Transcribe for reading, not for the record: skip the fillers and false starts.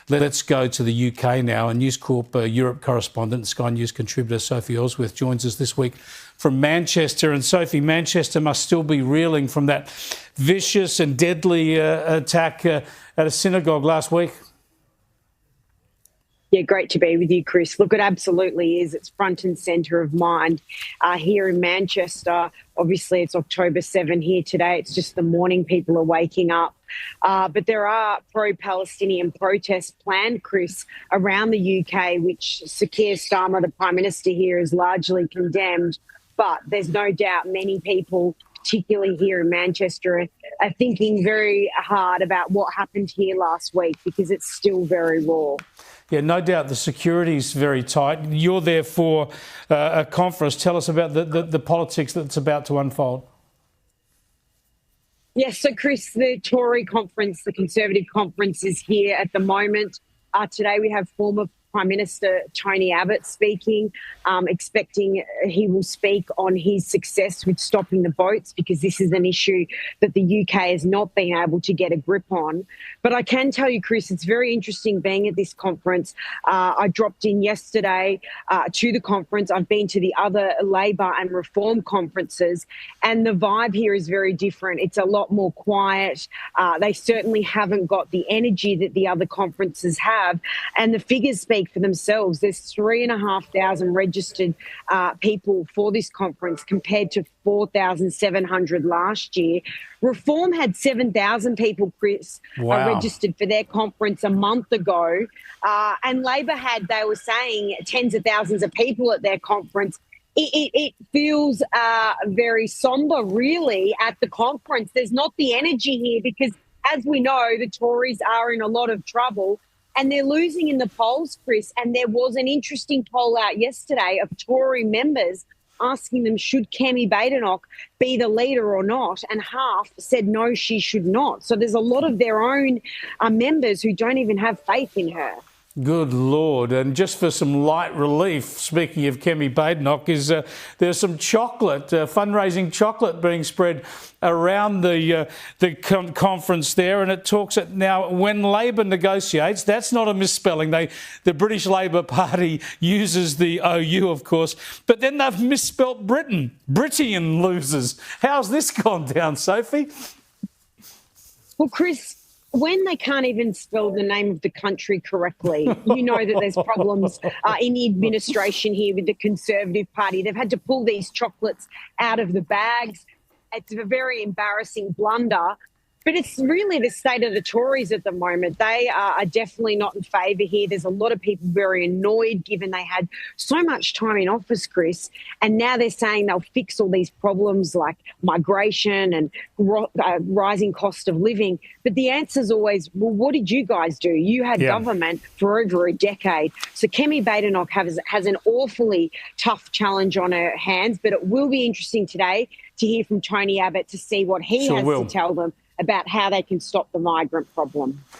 Let's go to the UK now. And News Corp Europe correspondent, Sky News contributor Sophie Elsworth joins us this week from Manchester. And Sophie, Manchester must still be reeling from that vicious and deadly attack at a synagogue last week. Yeah, great to be with you, Chris. Look, it absolutely is. It's front and centre of mind here in Manchester. Obviously, it's October 7 here today. It's just the morning people are waking up. But there are pro-Palestinian protests planned, Chris, around the UK, which Sir Keir Starmer, the Prime Minister here, is largely condemned. But there's no doubt many people, particularly here in Manchester, are thinking very hard about what happened here last week because it's still very raw. Yeah, no doubt the security's very tight. You're there for a conference. Tell us about the politics that's about to unfold. Yes, so Chris, the Tory conference, the Conservative conference is here at the moment. Today we have former Prime Minister Tony Abbott speaking, expecting he will speak on his success with stopping the votes because this is an issue that the UK has not been able to get a grip on. But I can tell you, Chris, it's very interesting being at this conference. I dropped in yesterday to the conference. I've been to the other Labor and Reform conferences, and the vibe here is very different. It's a lot more quiet. They certainly haven't got the energy that the other conferences have, and the figures speak for themselves. There's 3,500 registered people for this conference compared to 4,700 last year. Reform had 7,000 people, Chris, registered for their conference a month ago. And Labor had, they were saying, tens of thousands of people at their conference. It feels very sombre, really, at the conference. There's not the energy here because, as we know, the Tories are in a lot of trouble. And they're losing in the polls, Chris. And there was an interesting poll out yesterday of Tory members asking them, should Kemi Badenoch be the leader or not? And half said, no, she should not. So there's a lot of their own members who don't even have faith in her. Good Lord. And just for some light relief, speaking of Kemi Badenoch, is there's some chocolate, fundraising chocolate being spread around the conference there. And it talks at now when Labor negotiates, that's not a misspelling. The British Labor Party uses the OU, of course, but then they've misspelt Britain. Britian losers. How's this gone down, Sophie? Well, Chris, when they can't even spell the name of the country correctly, you know that there's problems in the administration here with the Conservative Party. They've had to pull these chocolates out of the bags. It's a very embarrassing blunder. But it's really the state of the Tories at the moment. They are definitely not in favour here. There's a lot of people very annoyed given they had so much time in office, Chris, and now they're saying they'll fix all these problems like migration and rising cost of living. But the answer is always, well, what did you guys do? You had government for over a decade. So Kemi Badenoch has an awfully tough challenge on her hands, but it will be interesting today to hear from Tony Abbott to see what he has to tell them about how they can stop the migrant problem.